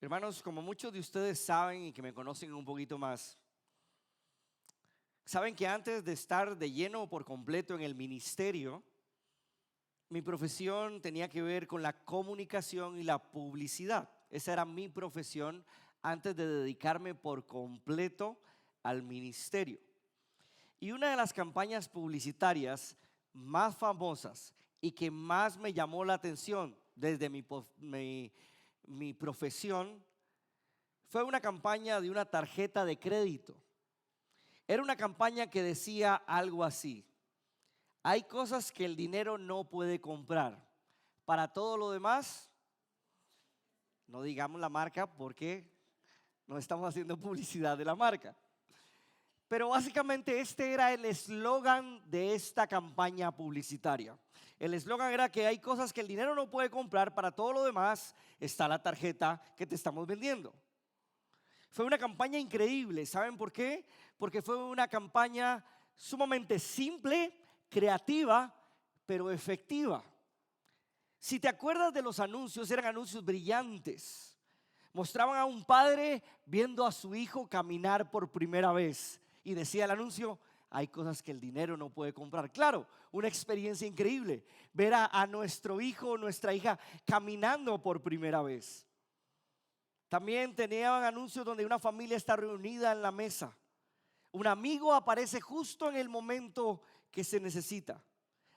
Hermanos, como muchos de ustedes saben y que me conocen un poquito más, saben que antes de estar de lleno o por completo en el ministerio, mi profesión tenía que ver con la comunicación y la publicidad. Esa era mi profesión antes de dedicarme por completo al ministerio. Y una de las campañas publicitarias más famosas y que más me llamó la atención desde mi profesión fue una campaña de una tarjeta de crédito. Era una campaña que decía algo así: hay cosas que el dinero no puede comprar. Para todo lo demás, no digamos la marca porque no estamos haciendo publicidad de la marca. Pero básicamente este era el eslogan de esta campaña publicitaria. El eslogan era que hay cosas que el dinero no puede comprar, para todo lo demás está la tarjeta que te estamos vendiendo. Fue una campaña increíble. ¿Saben por qué? Porque fue una campaña sumamente simple, creativa, pero efectiva. Si te acuerdas de los anuncios, eran anuncios brillantes. Mostraban a un padre viendo a su hijo caminar por primera vez. Y decía el anuncio: hay cosas que el dinero no puede comprar. Claro, una experiencia increíble. Ver a nuestro hijo o nuestra hija caminando por primera vez. También tenían anuncios donde una familia está reunida en la mesa. Un amigo aparece justo en el momento que se necesita.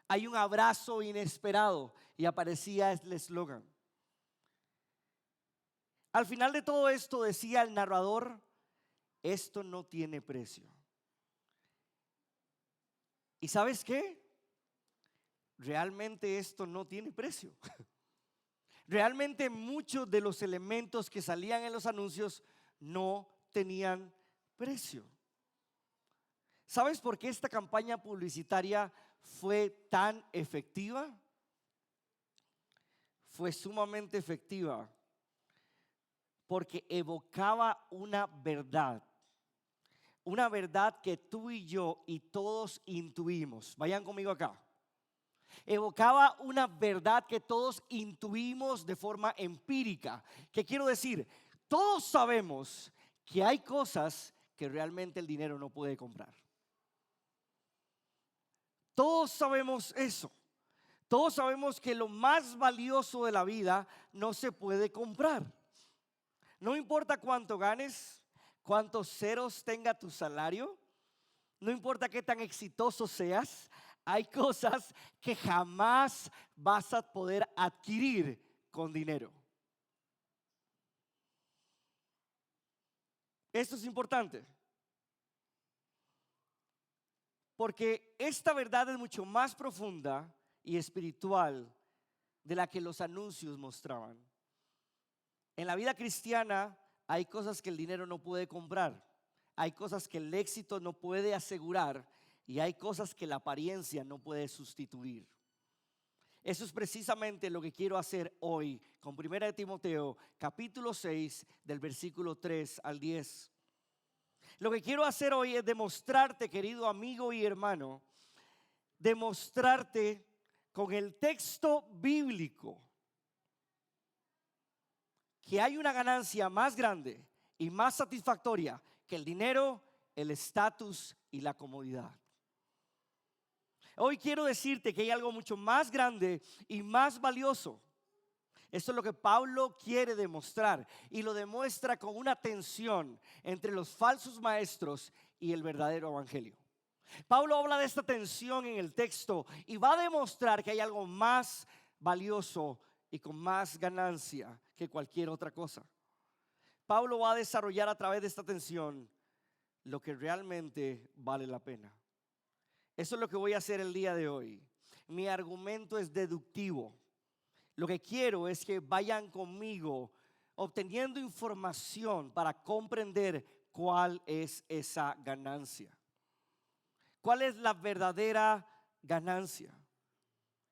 Hay un abrazo inesperado y aparecía el eslogan. Al final de todo esto decía el narrador: esto no tiene precio. ¿Y sabes qué? Realmente esto no tiene precio. Realmente muchos de los elementos que salían en los anuncios no tenían precio. ¿Sabes por qué esta campaña publicitaria fue tan efectiva? Fue sumamente efectiva porque evocaba una verdad que tú y yo y todos intuimos. Vayan conmigo acá. Evocaba una verdad que todos intuimos de forma empírica. ¿Qué quiero decir? Todos sabemos que hay cosas que realmente el dinero no puede comprar. Todos sabemos eso. Todos sabemos que lo más valioso de la vida no se puede comprar. No importa cuánto ganes, cuántos ceros tenga tu salario, no importa qué tan exitoso seas, hay cosas que jamás vas a poder adquirir con dinero. Esto es importante, porque esta verdad es mucho más profunda y espiritual de la que los anuncios mostraban. En la vida cristiana hay cosas que el dinero no puede comprar, hay cosas que el éxito no puede asegurar y hay cosas que la apariencia no puede sustituir. Eso es precisamente lo que quiero hacer hoy con 1 Timoteo capítulo 6 del versículo 3 al 10. Lo que quiero hacer hoy es demostrarte, querido amigo y hermano, demostrarte con el texto bíblico que hay una ganancia más grande y más satisfactoria que el dinero, el estatus y la comodidad. Hoy quiero decirte que hay algo mucho más grande y más valioso. Esto es lo que Pablo quiere demostrar, y lo demuestra con una tensión entre los falsos maestros y el verdadero evangelio. Pablo habla de esta tensión en el texto y va a demostrar que hay algo más valioso y con más ganancia que cualquier otra cosa. Pablo va a desarrollar a través de esta tensión lo que realmente vale la pena. Eso es lo que voy a hacer el día de hoy. Mi argumento es deductivo. Lo que quiero es que vayan conmigo obteniendo información para comprender cuál es esa ganancia. ¿Cuál es la verdadera ganancia?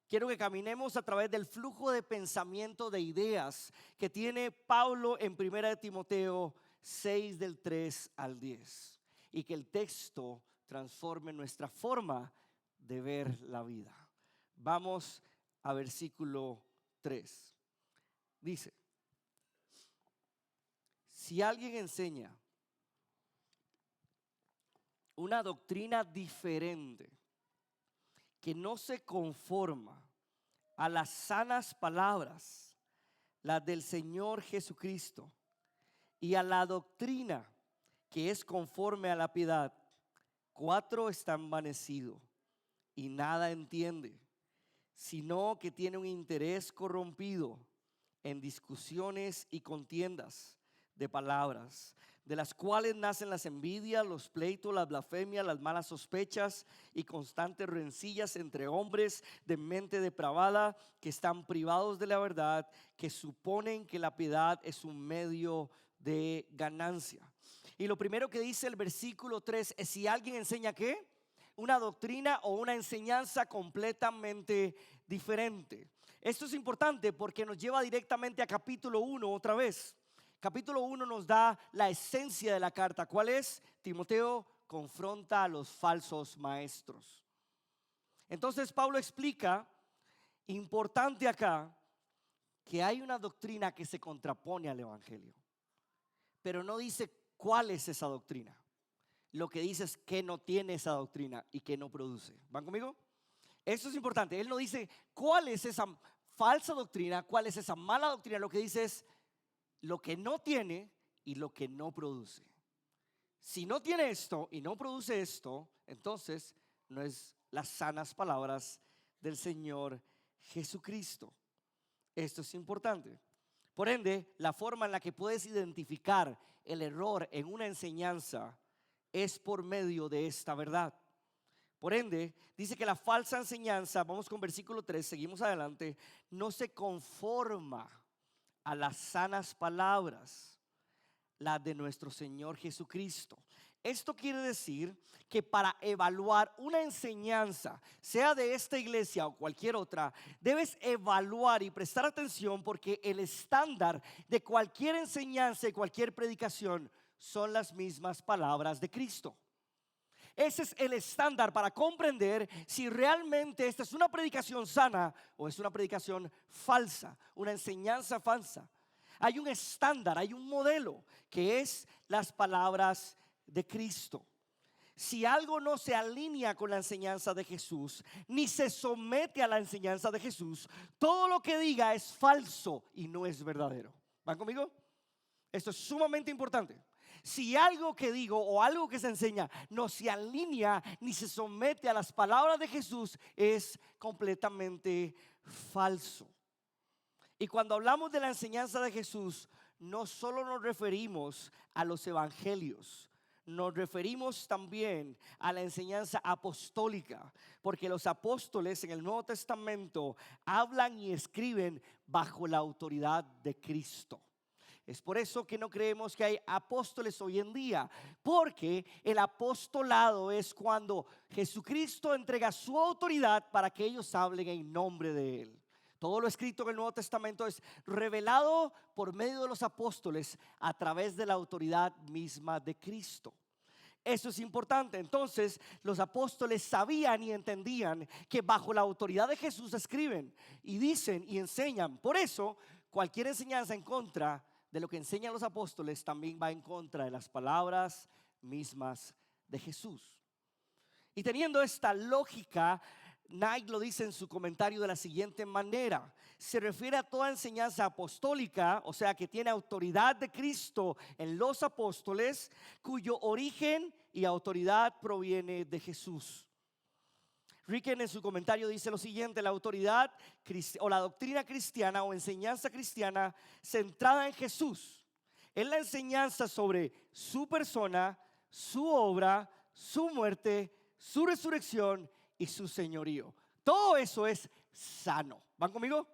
Quiero que caminemos a través del flujo de pensamiento de ideas que tiene Pablo en 1 Timoteo 6 del 3 al 10, y que el texto transforme nuestra forma de ver la vida. Vamos a versículo 3. Dice: Si alguien enseña una doctrina diferente que no se conforma a las sanas palabras, las del Señor Jesucristo, y a la doctrina que es conforme a la piedad, 4 está envanecido y nada entiende, sino que tiene un interés corrompido en discusiones y contiendas de palabras, de las cuales nacen las envidias, los pleitos, las blasfemias, las malas sospechas y constantes rencillas entre hombres de mente depravada, que están privados de la verdad, que suponen que la piedad es un medio de ganancia. Y lo primero que dice el versículo 3 es: si alguien enseña ¿qué? Una doctrina o una enseñanza completamente diferente. Esto es importante porque nos lleva directamente a capítulo 1 otra vez. Capítulo 1 nos da la esencia de la carta. ¿Cuál es? Timoteo confronta a los falsos maestros. Entonces Pablo explica, importante acá, que hay una doctrina que se contrapone al evangelio, pero no dice cuál es esa doctrina. Lo que dice es que no tiene esa doctrina y que no produce. ¿Van conmigo? Eso es importante. Él no dice cuál es esa falsa doctrina, cuál es esa mala doctrina. Lo que dice es lo que no tiene y lo que no produce. Si no tiene esto y no produce esto, entonces no es las sanas palabras del Señor Jesucristo. Esto es importante. Por ende, la forma en la que puedes identificar el error en una enseñanza es por medio de esta verdad. Por ende, dice que la falsa enseñanza, vamos con versículo 3, seguimos adelante, no se conforma a las sanas palabras, las de nuestro Señor Jesucristo. Esto quiere decir que para evaluar una enseñanza, sea de esta iglesia o cualquier otra, debes evaluar y prestar atención, porque el estándar de cualquier enseñanza y cualquier predicación son las mismas palabras de Cristo. Ese es el estándar para comprender si realmente esta es una predicación sana o es una predicación falsa, una enseñanza falsa. Hay un estándar, hay un modelo que es las palabras de Cristo. Si algo no se alinea con la enseñanza de Jesús, ni se somete a la enseñanza de Jesús, todo lo que diga es falso y no es verdadero. ¿Van conmigo? Esto es sumamente importante. Si algo que digo o algo que se enseña no se alinea ni se somete a las palabras de Jesús, es completamente falso. Y cuando hablamos de la enseñanza de Jesús, no solo nos referimos a los evangelios, nos referimos también a la enseñanza apostólica, porque los apóstoles en el Nuevo Testamento hablan y escriben bajo la autoridad de Cristo. Es por eso que no creemos que hay apóstoles hoy en día, porque el apostolado es cuando Jesucristo entrega su autoridad para que ellos hablen en nombre de Él. Todo lo escrito en el Nuevo Testamento es revelado por medio de los apóstoles a través de la autoridad misma de Cristo. Eso es importante. Entonces los apóstoles sabían y entendían que bajo la autoridad de Jesús escriben y dicen y enseñan. Por eso cualquier enseñanza en contra de lo que enseñan los apóstoles también va en contra de las palabras mismas de Jesús. Y teniendo esta lógica, Knight lo dice en su comentario de la siguiente manera: se refiere a toda enseñanza apostólica, o sea que tiene autoridad de Cristo en los apóstoles, cuyo origen y autoridad proviene de Jesús. Ricken en su comentario dice lo siguiente: la autoridad o la doctrina cristiana o enseñanza cristiana centrada en Jesús es la enseñanza sobre su persona, su obra, su muerte, su resurrección y su señorío. Todo eso es sano. ¿Van conmigo?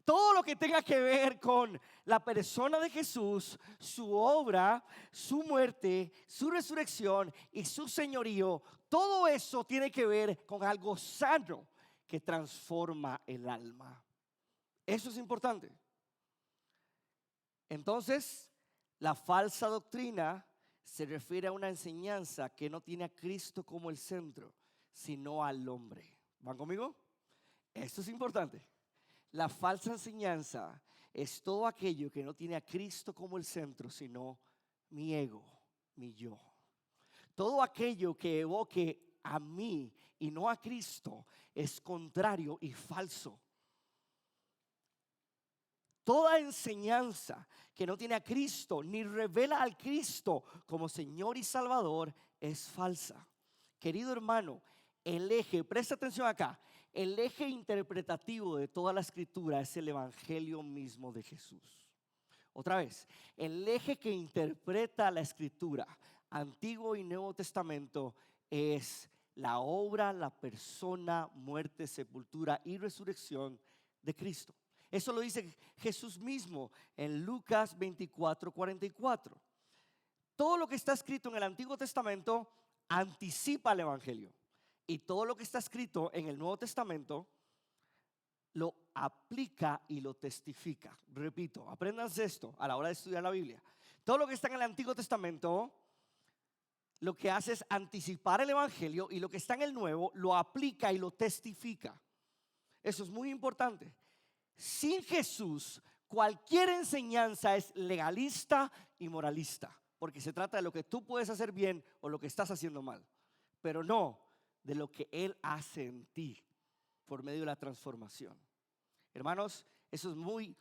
Todo lo que tenga que ver con la persona de Jesús, su obra, su muerte, su resurrección y su señorío, todo eso tiene que ver con algo sano que transforma el alma. Eso es importante. Entonces, la falsa doctrina se refiere a una enseñanza que no tiene a Cristo como el centro, sino al hombre. ¿Van conmigo? Esto es importante. La falsa enseñanza es todo aquello que no tiene a Cristo como el centro, sino mi ego, mi yo. Todo aquello que evoque a mí y no a Cristo es contrario y falso. Toda enseñanza que no tiene a Cristo ni revela al Cristo como Señor y Salvador es falsa. Querido hermano, el eje, presta atención acá, el eje interpretativo de toda la escritura es el evangelio mismo de Jesús. Otra vez, el eje que interpreta la escritura, Antiguo y Nuevo Testamento, es la obra, la persona, muerte, sepultura y resurrección de Cristo. Eso lo dice Jesús mismo en Lucas 24:44. Todo lo que está escrito en el Antiguo Testamento anticipa el evangelio, y todo lo que está escrito en el Nuevo Testamento lo aplica y lo testifica. Repito, apréndanse esto a la hora de estudiar la Biblia. Todo lo que está en el Antiguo Testamento lo que hace es anticipar el evangelio, y lo que está en el Nuevo lo aplica y lo testifica. Eso es muy importante. Sin Jesús, cualquier enseñanza es legalista y moralista, porque se trata de lo que tú puedes hacer bien o lo que estás haciendo mal, pero no de lo que Él hace en ti por medio de la transformación. Hermanos, eso es muy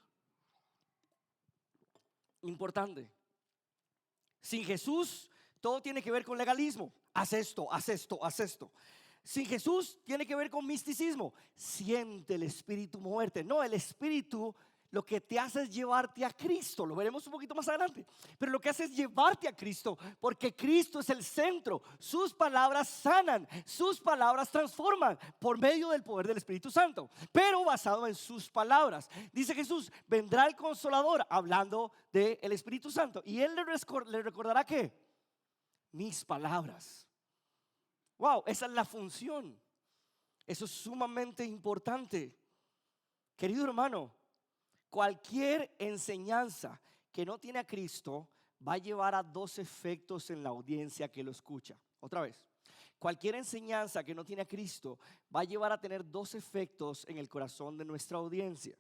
importante. Sin Jesús, todo tiene que ver con legalismo. Haz esto, haz esto, haz esto. Sin Jesús tiene que ver con misticismo. Siente el Espíritu moverte. No, el Espíritu lo que te hace es llevarte a Cristo. Lo veremos un poquito más adelante. Pero lo que hace es llevarte a Cristo, porque Cristo es el centro. Sus palabras sanan, sus palabras transforman por medio del poder del Espíritu Santo, pero basado en sus palabras. Dice Jesús: vendrá el Consolador, hablando del Espíritu Santo, y Él le recordará que mis palabras. Wow, esa es la función. Eso es sumamente importante. Querido hermano, cualquier enseñanza que no tiene a Cristo va a llevar a dos efectos en la audiencia que lo escucha. Otra vez, cualquier enseñanza que no tiene a Cristo va a llevar a tener dos efectos en el corazón de nuestra audiencia.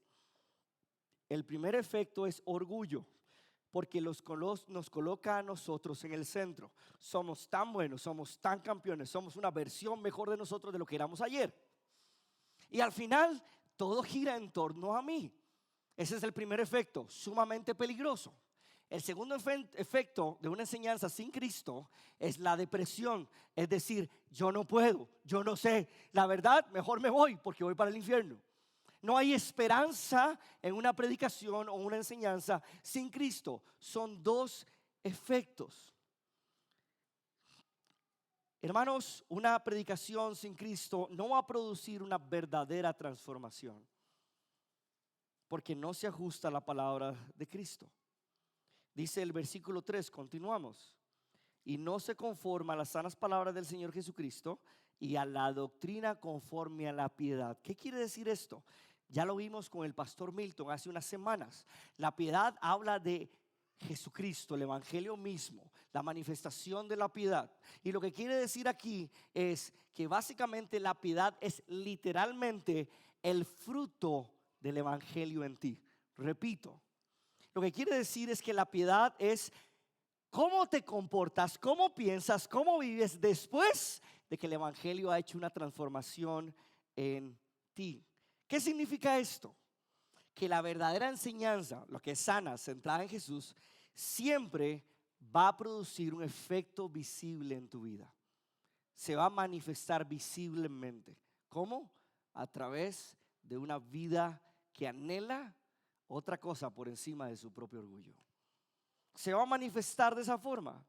El primer efecto es orgullo, porque nos coloca a nosotros en el centro. Somos tan buenos, somos tan campeones, somos una versión mejor de nosotros de lo que éramos ayer. Y al final, todo gira en torno a mí. Ese es el primer efecto, sumamente peligroso. El segundo efecto de una enseñanza sin Cristo es la depresión. Es decir, yo no puedo, yo no sé. La verdad, mejor me voy porque voy para el infierno. No hay esperanza en una predicación o una enseñanza sin Cristo. Son dos efectos. Hermanos, una predicación sin Cristo no va a producir una verdadera transformación, porque no se ajusta a la palabra de Cristo. Dice el versículo 3, continuamos: y no se conforma a las sanas palabras del Señor Jesucristo y a la doctrina conforme a la piedad. ¿Qué quiere decir esto? Ya lo vimos con el pastor Milton hace unas semanas. La piedad habla de Jesucristo, el evangelio mismo, la manifestación de la piedad. Y lo que quiere decir aquí es que básicamente la piedad es literalmente el fruto del evangelio en ti. Repito, lo que quiere decir es que la piedad es cómo te comportas, cómo piensas, cómo vives después de que el evangelio ha hecho una transformación en ti. ¿Qué significa esto? Que la verdadera enseñanza, lo que es sana, centrada en Jesús, siempre va a producir un efecto visible en tu vida. Se va a manifestar visiblemente. ¿Cómo? A través de una vida que anhela otra cosa por encima de su propio orgullo. Se va a manifestar de esa forma.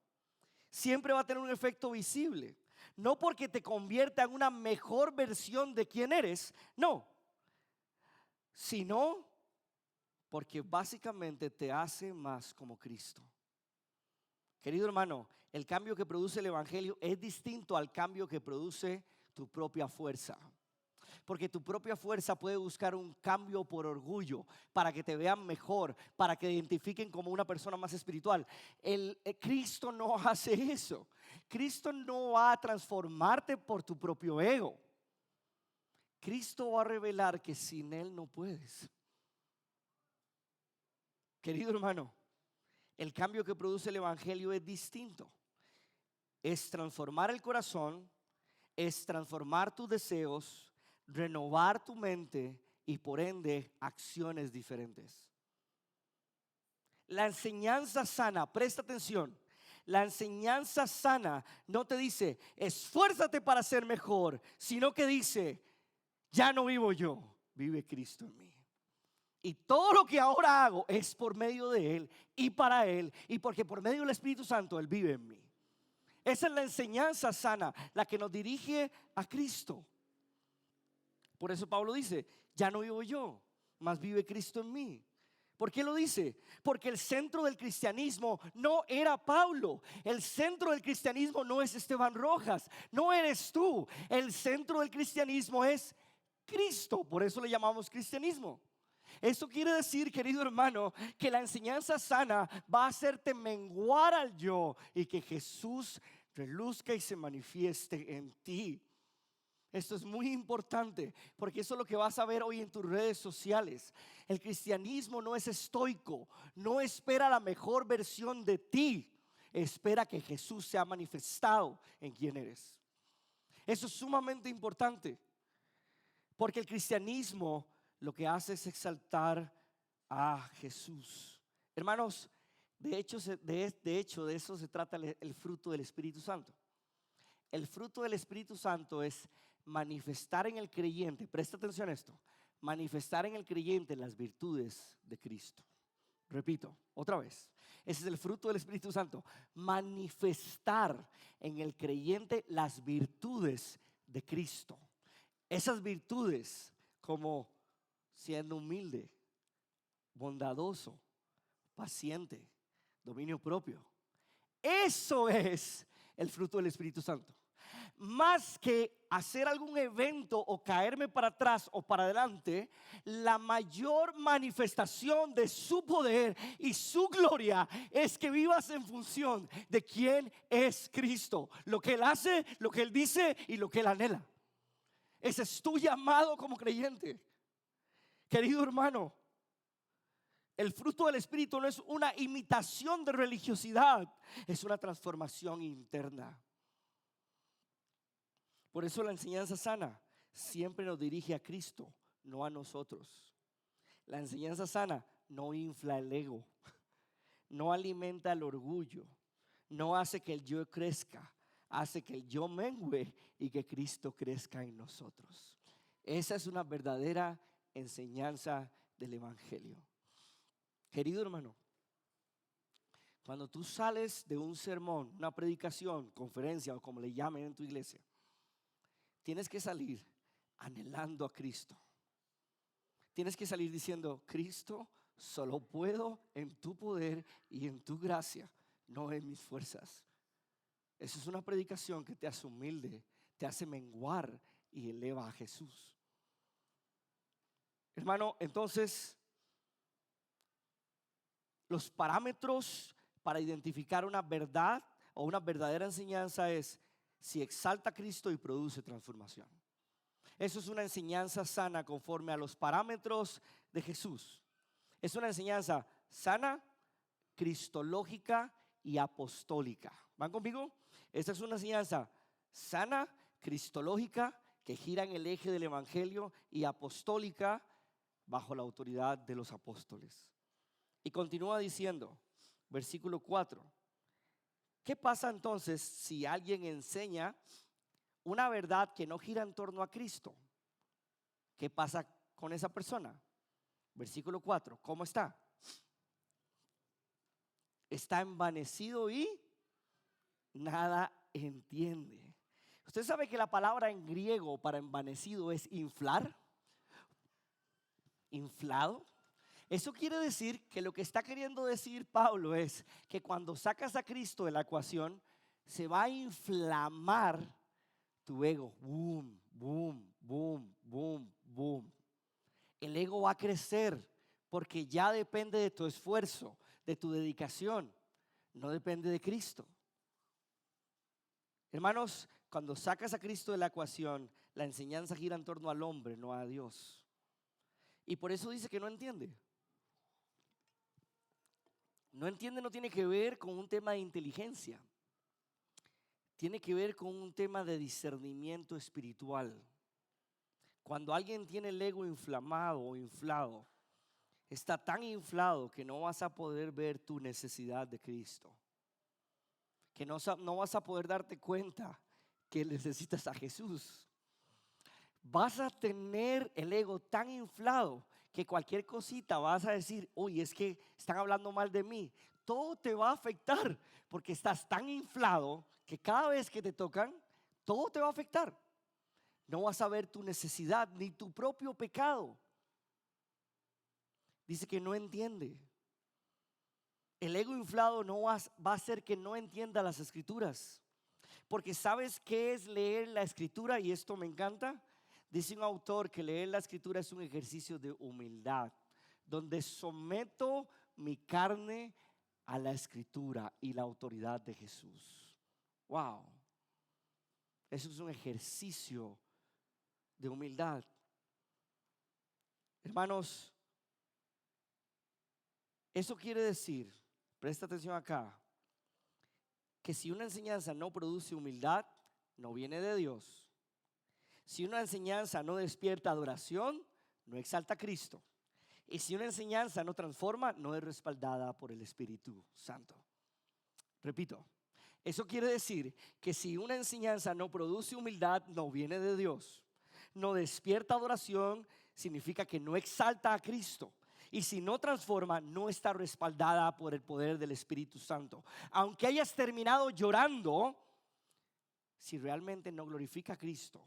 Siempre va a tener un efecto visible. No porque te convierta en una mejor versión de quién eres, no, sino porque básicamente te hace más como Cristo. Querido hermano, el cambio que produce el evangelio es distinto al cambio que produce tu propia fuerza. Porque tu propia fuerza puede buscar un cambio por orgullo, para que te vean mejor, para que te identifiquen como una persona más espiritual. Cristo no hace eso. Cristo no va a transformarte por tu propio ego. Cristo va a revelar que sin Él no puedes. Querido hermano, el cambio que produce el evangelio es distinto. Es transformar el corazón, es transformar tus deseos, renovar tu mente y por ende acciones diferentes. La enseñanza sana, presta atención, la enseñanza sana no te dice esfuérzate para ser mejor, sino que dice ya no vivo yo, vive Cristo en mí. Y todo lo que ahora hago es por medio de Él y para Él, y porque por medio del Espíritu Santo Él vive en mí. Esa es la enseñanza sana, la que nos dirige a Cristo. Por eso Pablo dice, ya no vivo yo, mas vive Cristo en mí. ¿Por qué lo dice? Porque el centro del cristianismo no era Pablo. El centro del cristianismo no es Esteban Rojas, no eres tú. El centro del cristianismo es Cristo. Por eso le llamamos cristianismo. Eso quiere decir, querido hermano, que la enseñanza sana va a hacerte menguar al yo y que Jesús reluzca y se manifieste en ti. Esto es muy importante porque eso es lo que vas a ver hoy en tus redes sociales. El cristianismo no es estoico, no espera la mejor versión de ti, espera que Jesús sea manifestado en quien eres. Eso es sumamente importante porque el cristianismo lo que hace es exaltar a Jesús. Hermanos, de hecho de eso se trata el fruto del Espíritu Santo. El fruto del Espíritu Santo es manifestar en el creyente, presta atención a esto, manifestar en el creyente las virtudes de Cristo. Repito, otra vez, ese es el fruto del Espíritu Santo, manifestar en el creyente las virtudes de Cristo. Esas virtudes como siendo humilde, bondadoso, paciente, dominio propio. Eso es el fruto del Espíritu Santo. Más que hacer algún evento o caerme para atrás o para adelante, la mayor manifestación de su poder y su gloria es que vivas en función de quién es Cristo, lo que Él hace, lo que Él dice y lo que Él anhela. Ese es tu llamado como creyente. Querido hermano, el fruto del Espíritu no es una imitación de religiosidad, es una transformación interna. Por eso la enseñanza sana siempre nos dirige a Cristo, no a nosotros. La enseñanza sana no infla el ego, no alimenta el orgullo, no hace que el yo crezca, hace que el yo mengue y que Cristo crezca en nosotros. Esa es una verdadera enseñanza del evangelio. Querido hermano, cuando tú sales de un sermón, una predicación, conferencia o como le llamen en tu iglesia, tienes que salir anhelando a Cristo. Tienes que salir diciendo, Cristo, solo puedo en tu poder y en tu gracia, no en mis fuerzas. Esa es una predicación que te hace humilde, te hace menguar y eleva a Jesús. Hermano, entonces, los parámetros para identificar una verdad o una verdadera enseñanza es si exalta a Cristo y produce transformación. Eso es una enseñanza sana conforme a los parámetros de Jesús. Es una enseñanza sana, cristológica y apostólica. ¿Van conmigo? Esta es una enseñanza sana, cristológica, que gira en el eje del evangelio, y apostólica bajo la autoridad de los apóstoles. Y continúa diciendo, versículo 4. ¿Qué pasa entonces si alguien enseña una verdad que no gira en torno a Cristo? ¿Qué pasa con esa persona? Versículo 4, ¿cómo está? Está envanecido y nada entiende. Usted sabe que la palabra en griego para envanecido es inflar, inflado. Eso quiere decir que lo que está queriendo decir Pablo es que cuando sacas a Cristo de la ecuación, se va a inflamar tu ego. Boom, boom, boom, boom, boom. El ego va a crecer porque ya depende de tu esfuerzo, de tu dedicación, no depende de Cristo. Hermanos, cuando sacas a Cristo de la ecuación, la enseñanza gira en torno al hombre, no a Dios. Y por eso dice que no entiende. No entiende, no tiene que ver con un tema de inteligencia. Tiene que ver con un tema de discernimiento espiritual. Cuando alguien tiene el ego inflamado o inflado, está tan inflado que no vas a poder ver tu necesidad de Cristo. Que no vas a poder darte cuenta que necesitas a Jesús. Vas a tener el ego tan inflado que cualquier cosita vas a decir, uy, es que están hablando mal de mí. Todo te va a afectar porque estás tan inflado que cada vez que te tocan, todo te va a afectar. No vas a ver tu necesidad ni tu propio pecado. Dice que no entiende. El ego inflado no va a hacer que no entienda las escrituras. Porque ¿sabes qué es leer la escritura? Y esto me encanta. Dice un autor que leer la escritura es un ejercicio de humildad, donde someto mi carne a la escritura y la autoridad de Jesús. Wow. Eso es un ejercicio de humildad. Hermanos, eso quiere decir, presta atención acá, que si una enseñanza no produce humildad, no viene de Dios. Si una enseñanza no despierta adoración, no exalta a Cristo. Y si una enseñanza no transforma, no es respaldada por el Espíritu Santo. Repito, eso quiere decir que si una enseñanza no produce humildad, no viene de Dios. No despierta adoración, significa que no exalta a Cristo. Y si no transforma, no está respaldada por el poder del Espíritu Santo. Aunque hayas terminado llorando, si realmente no glorifica a Cristo,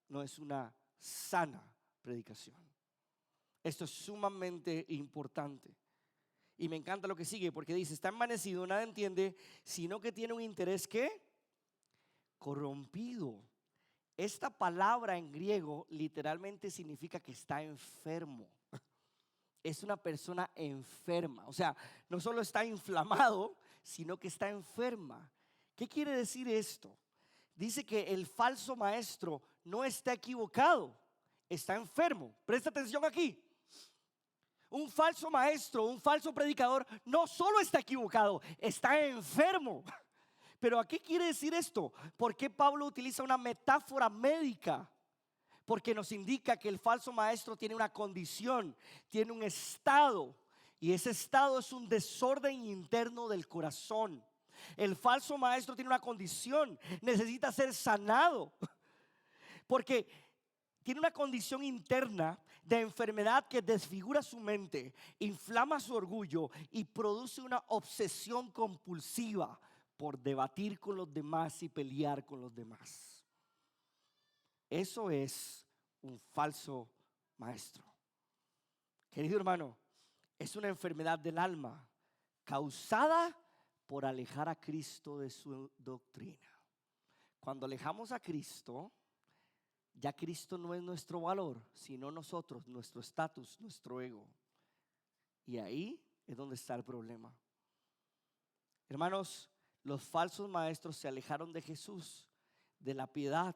no es una sana predicación. Esto es sumamente importante. Y me encanta lo que sigue porque dice, está envanecido, nada entiende, sino que tiene un interés ¿qué? Corrompido. Esta palabra en griego literalmente significa que está enfermo. Es una persona enferma. O sea, no solo está inflamado, sino que está enferma. ¿Qué quiere decir esto? Dice que el falso maestro no está equivocado, está enfermo. Presta atención aquí. Un falso maestro, un falso predicador no solo está equivocado, está enfermo. Pero ¿a qué quiere decir esto? ¿Por qué Pablo utiliza una metáfora médica? Porque nos indica que el falso maestro tiene una condición, tiene un estado, y ese estado es un desorden interno del corazón. El falso maestro tiene una condición, necesita ser sanado, porque tiene una condición interna de enfermedad que desfigura su mente, inflama su orgullo y produce una obsesión compulsiva por debatir con los demás y pelear con los demás. Eso es un falso maestro. Querido hermano, es una enfermedad del alma causada por alejar a Cristo de su doctrina. Cuando alejamos a Cristo, ya Cristo no es nuestro valor, sino nosotros, nuestro estatus, nuestro ego. Y ahí es donde está el problema. Hermanos, los falsos maestros se alejaron de Jesús, de la piedad.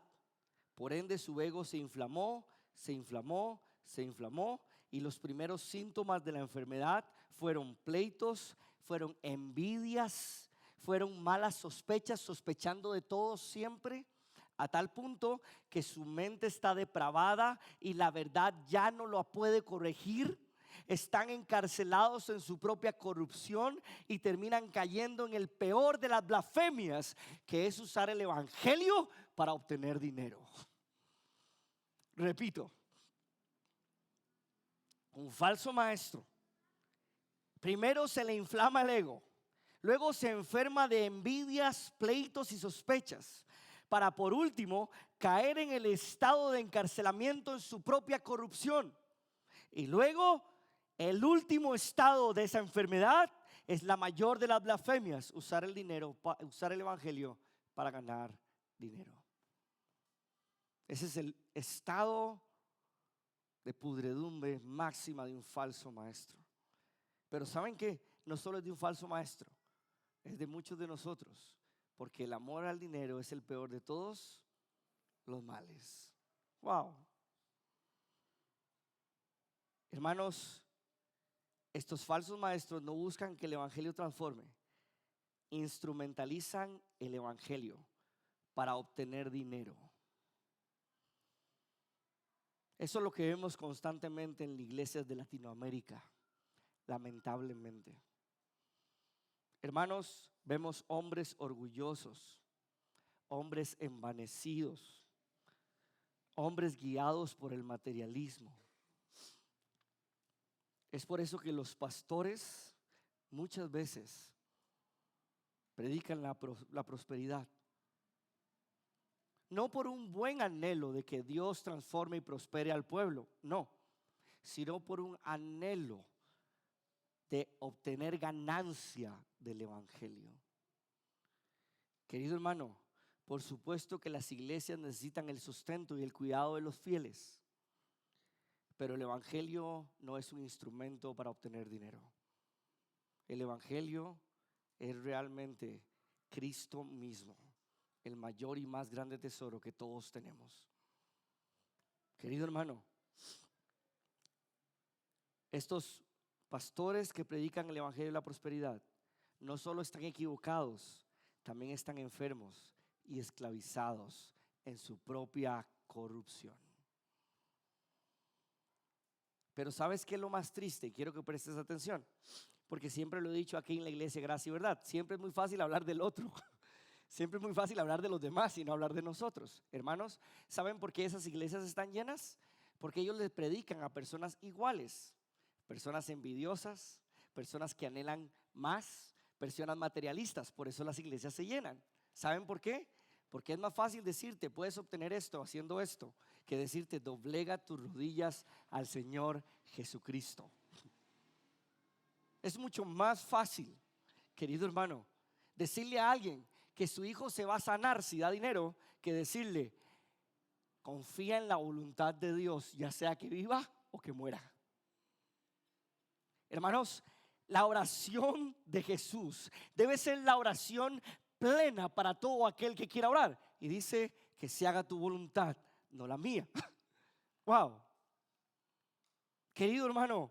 Por ende, su ego se inflamó, se inflamó, se inflamó. Y los primeros síntomas de la enfermedad fueron pleitos, fueron envidias, fueron malas sospechas, sospechando de todos siempre. A tal punto que su mente está depravada y la verdad ya no lo puede corregir. Están encarcelados en su propia corrupción y terminan cayendo en el peor de las blasfemias, que es usar el evangelio para obtener dinero. Repito, un falso maestro primero se le inflama el ego, luego se enferma de envidias, pleitos y sospechas, para por último caer en el estado de encarcelamiento en su propia corrupción. Y luego el último estado de esa enfermedad es la mayor de las blasfemias: usar el dinero, usar el evangelio para ganar dinero. Ese es el estado de pudredumbre máxima de un falso maestro. Pero ¿saben qué? No solo es de un falso maestro, es de muchos de nosotros, porque el amor al dinero es el peor de todos los males. Wow. Hermanos, Estos falsos maestros no buscan que el evangelio transforme, instrumentalizan el evangelio para obtener dinero. Eso es lo que vemos constantemente en las iglesias de Latinoamérica, lamentablemente. Hermanos, vemos hombres orgullosos, hombres envanecidos, hombres guiados por el materialismo. Es por eso que los pastores muchas veces predican la prosperidad, no por un buen anhelo de que Dios transforme y prospere al pueblo, no, sino por un anhelo de obtener ganancia del evangelio. Querido hermano, por supuesto que las iglesias necesitan el sustento y el cuidado de los fieles, pero el evangelio no es un instrumento para obtener dinero. El evangelio es realmente Cristo mismo, el mayor y más grande tesoro que todos tenemos. Querido hermano, estos pastores que predican el evangelio de la prosperidad no solo están equivocados, también están enfermos y esclavizados en su propia corrupción. Pero ¿sabes qué es lo más triste? Quiero que prestes atención, porque siempre lo he dicho aquí en la iglesia Gracia y Verdad, siempre es muy fácil hablar del otro. Siempre es muy fácil hablar de los demás y no hablar de nosotros. Hermanos, ¿saben por qué esas iglesias están llenas? Porque ellos les predican a personas iguales, personas envidiosas, personas que anhelan más, personas materialistas. Por eso las iglesias se llenan. ¿Saben por qué? Porque es más fácil decirte, puedes obtener esto haciendo esto, que decirte, doblega tus rodillas al Señor Jesucristo. Es mucho más fácil, querido hermano, decirle a alguien que su hijo se va a sanar si da dinero, que decirle, confía en la voluntad de Dios, ya sea que viva o que muera. Hermanos, la oración de Jesús debe ser la oración plena para todo aquel que quiera orar. Y dice, que se haga tu voluntad, no la mía. Wow. Querido hermano,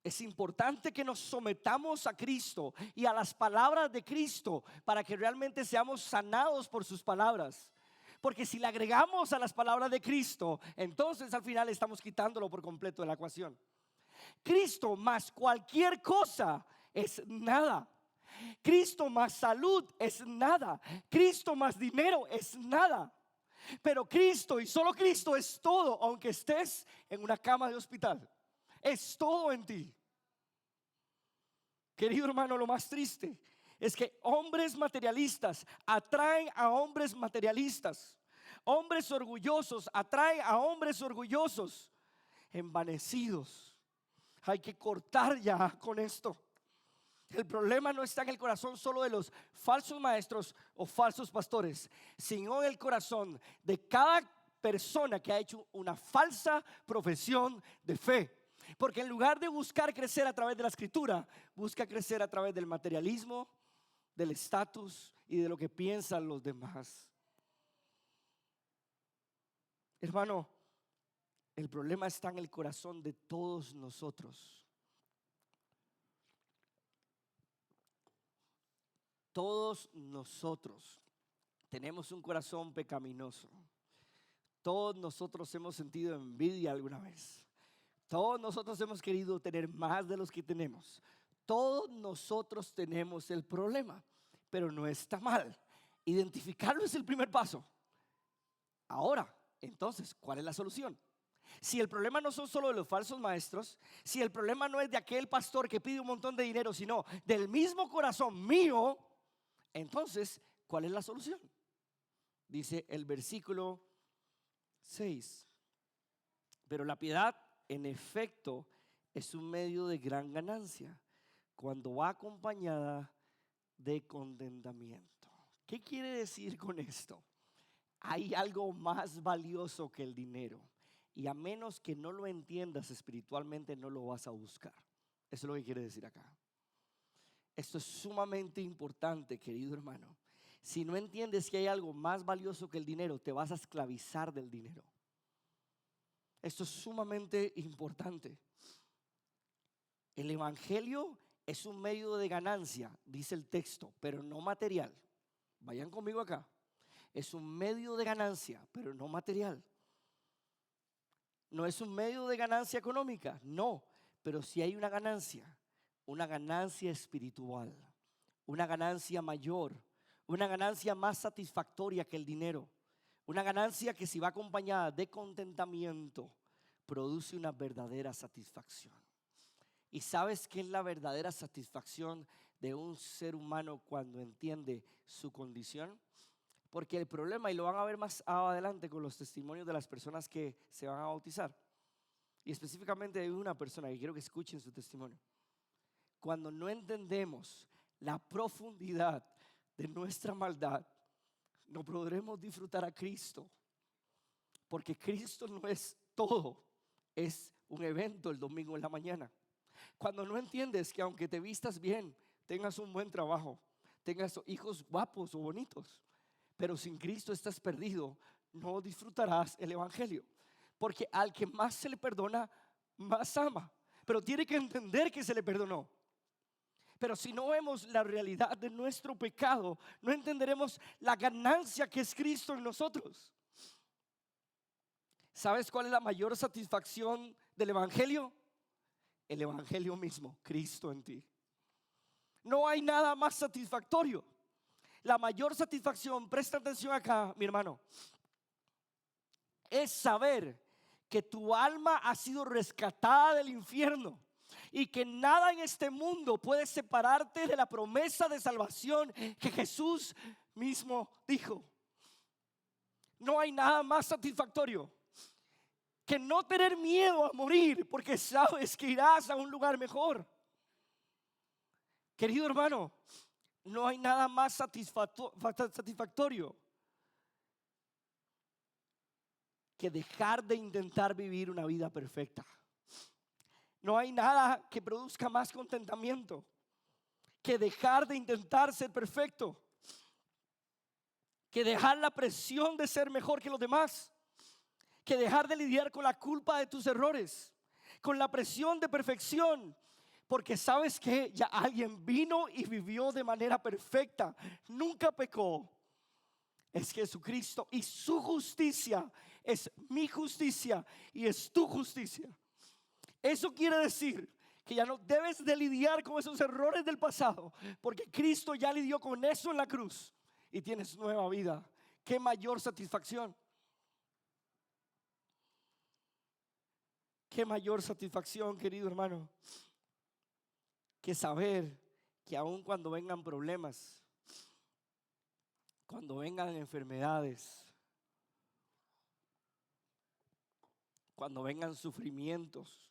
es importante que nos sometamos a Cristo y a las palabras de Cristo para que realmente seamos sanados por sus palabras. Porque si le agregamos a las palabras de Cristo, entonces al final estamos quitándolo por completo de la ecuación. Cristo más cualquier cosa es nada. Cristo más salud es nada. Cristo más dinero es nada. Pero Cristo y solo Cristo es todo, aunque estés en una cama de hospital. Es todo en ti. Querido hermano, lo más triste es que hombres materialistas atraen a hombres materialistas. Hombres orgullosos atraen a hombres orgullosos, envanecidos. Hay que cortar ya con esto. El problema no está en el corazón solo de los falsos maestros o falsos pastores, sino en el corazón de cada persona que ha hecho una falsa profesión de fe. Porque en lugar de buscar crecer a través de la escritura, busca crecer a través del materialismo, del estatus y de lo que piensan los demás. Hermano, el problema está en el corazón de todos nosotros. Todos nosotros tenemos un corazón pecaminoso. Todos nosotros hemos sentido envidia alguna vez. Todos nosotros hemos querido tener más de los que tenemos. Todos nosotros tenemos el problema, pero no está mal. Identificarlo es el primer paso. Ahora, entonces, ¿cuál es la solución? Si el problema no son solo de los falsos maestros, si el problema no es de aquel pastor que pide un montón de dinero, sino del mismo corazón mío, entonces, ¿cuál es la solución? Dice el versículo 6. Pero la piedad, en efecto, es un medio de gran ganancia cuando va acompañada de contentamiento. ¿Qué quiere decir con esto? Hay algo más valioso que el dinero, y a menos que no lo entiendas espiritualmente, no lo vas a buscar. Eso es lo que quiere decir acá. Esto es sumamente importante, querido hermano. Si no entiendes que hay algo más valioso que el dinero, te vas a esclavizar del dinero. Esto es sumamente importante. El evangelio es un medio de ganancia, dice el texto, pero no material. Vayan conmigo acá. Es un medio de ganancia, pero no material. No es un medio de ganancia económica, no, pero sí hay una ganancia espiritual, una ganancia mayor, una ganancia más satisfactoria que el dinero, una ganancia que, si va acompañada de contentamiento, produce una verdadera satisfacción. ¿Y sabes qué es la verdadera satisfacción de un ser humano cuando entiende su condición? Porque el problema, y lo van a ver más adelante con los testimonios de las personas que se van a bautizar, y específicamente de una persona que quiero que escuchen su testimonio. Cuando no entendemos la profundidad de nuestra maldad, no podremos disfrutar a Cristo, porque Cristo no es todo, es un evento el domingo en la mañana. Cuando no entiendes que aunque te vistas bien, tengas un buen trabajo, tengas hijos guapos o bonitos, pero sin Cristo estás perdido, no disfrutarás el evangelio. Porque al que más se le perdona, más ama. Pero tiene que entender que se le perdonó. Pero si no vemos la realidad de nuestro pecado, no entenderemos la ganancia que es Cristo en nosotros. ¿Sabes cuál es la mayor satisfacción del evangelio? El evangelio mismo, Cristo en ti. No hay nada más satisfactorio. La mayor satisfacción, presta atención acá, mi hermano, es saber que tu alma ha sido rescatada del infierno y que nada en este mundo puede separarte de la promesa de salvación que Jesús mismo dijo. No hay nada más satisfactorio que no tener miedo a morir, porque sabes que irás a un lugar mejor. Querido hermano, no hay nada más satisfactorio que dejar de intentar vivir una vida perfecta. No hay nada que produzca más contentamiento que dejar de intentar ser perfecto, que dejar la presión de ser mejor que los demás, que dejar de lidiar con la culpa de tus errores, con la presión de perfección. Porque sabes que ya alguien vino y vivió de manera perfecta, nunca pecó. Es Jesucristo, y su justicia es mi justicia y es tu justicia. Eso quiere decir que ya no debes de lidiar con esos errores del pasado, porque Cristo ya lidió con eso en la cruz y tienes nueva vida. ¿Qué mayor satisfacción? ¿Qué mayor satisfacción, querido hermano, que saber que aun cuando vengan problemas, cuando vengan enfermedades, cuando vengan sufrimientos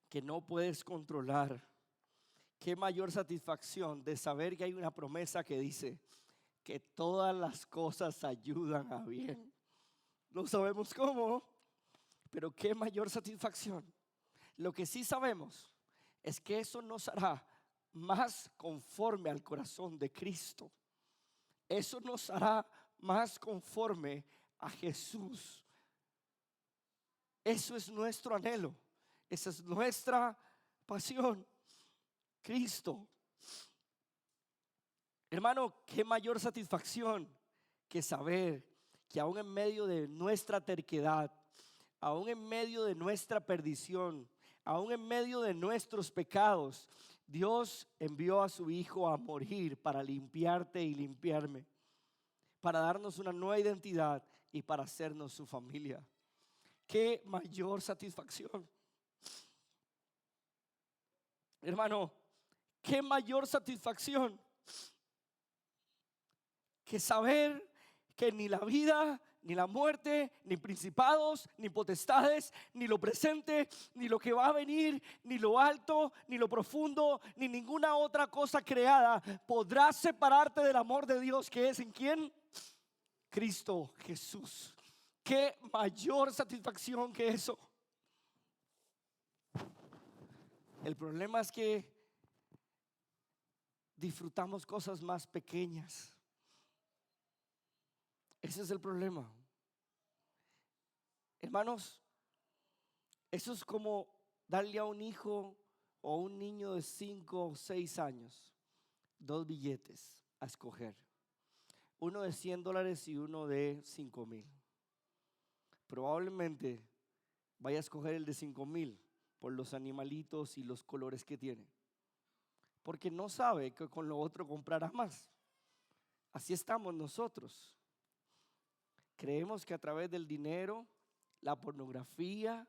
que no puedes controlar, qué mayor satisfacción de saber que hay una promesa que dice que todas las cosas ayudan a bien? No sabemos cómo, pero qué mayor satisfacción. Lo que sí sabemos es que eso nos hará más conforme al corazón de Cristo. Eso nos hará más conforme a Jesús. Eso es nuestro anhelo. Esa es nuestra pasión. Cristo. Hermano, qué mayor satisfacción que saber que aún en medio de nuestra terquedad, aún en medio de nuestra perdición, aún en medio de nuestros pecados, Dios envió a su Hijo a morir para limpiarte y limpiarme, para darnos una nueva identidad y para hacernos su familia. Qué mayor satisfacción. Hermano, qué mayor satisfacción que saber que ni la vida, ni la muerte, ni principados, ni potestades, ni lo presente, ni lo que va a venir, ni lo alto, ni lo profundo, ni ninguna otra cosa creada podrá separarte del amor de Dios que es ¿en quién? Cristo Jesús. Qué mayor satisfacción que eso. El problema es que disfrutamos cosas más pequeñas. Ese es el problema. Hermanos, eso es como darle a un hijo o un niño de 5 o 6 años, 2 billetes a escoger. Uno de $100 y uno de 5,000. Probablemente vaya a escoger el de 5,000 por los animalitos y los colores que tiene, porque no sabe que con lo otro comprará más. Así estamos nosotros. Creemos que a través del dinero, la pornografía,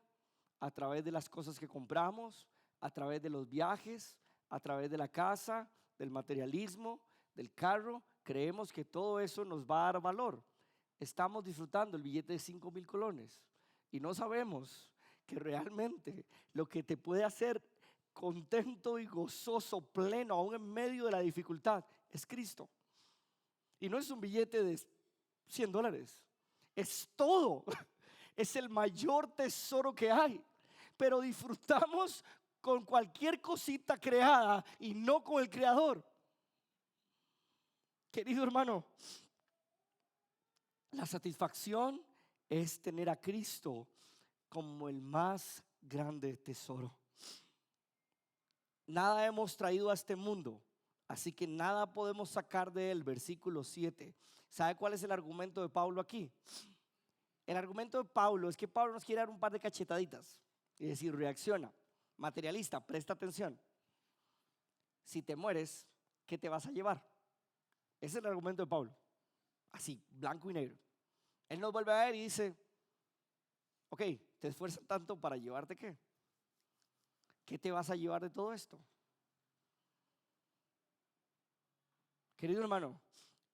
a través de las cosas que compramos, a través de los viajes, a través de la casa, del materialismo, del carro, creemos que todo eso nos va a dar valor. Estamos disfrutando el billete de 5,000 colones y no sabemos que realmente lo que te puede hacer contento y gozoso, pleno, aún en medio de la dificultad, es Cristo. Y no es un billete de $100, es todo. Es el mayor tesoro que hay. Pero disfrutamos con cualquier cosita creada y no con el Creador. Querido hermano, la satisfacción es tener a Cristo como el más grande tesoro. Nada hemos traído a este mundo, así que nada podemos sacar de él. Versículo 7. ¿Sabe cuál es el argumento de Pablo aquí? El argumento de Pablo es que Pablo nos quiere dar un par de cachetaditas y decir: reacciona, materialista, presta atención. Si te mueres, ¿qué te vas a llevar? Ese es el argumento de Pablo, así, blanco y negro. Él nos vuelve a ver y dice: ok, te esfuerzas tanto para llevarte ¿qué? ¿Qué te vas a llevar de todo esto? Querido hermano,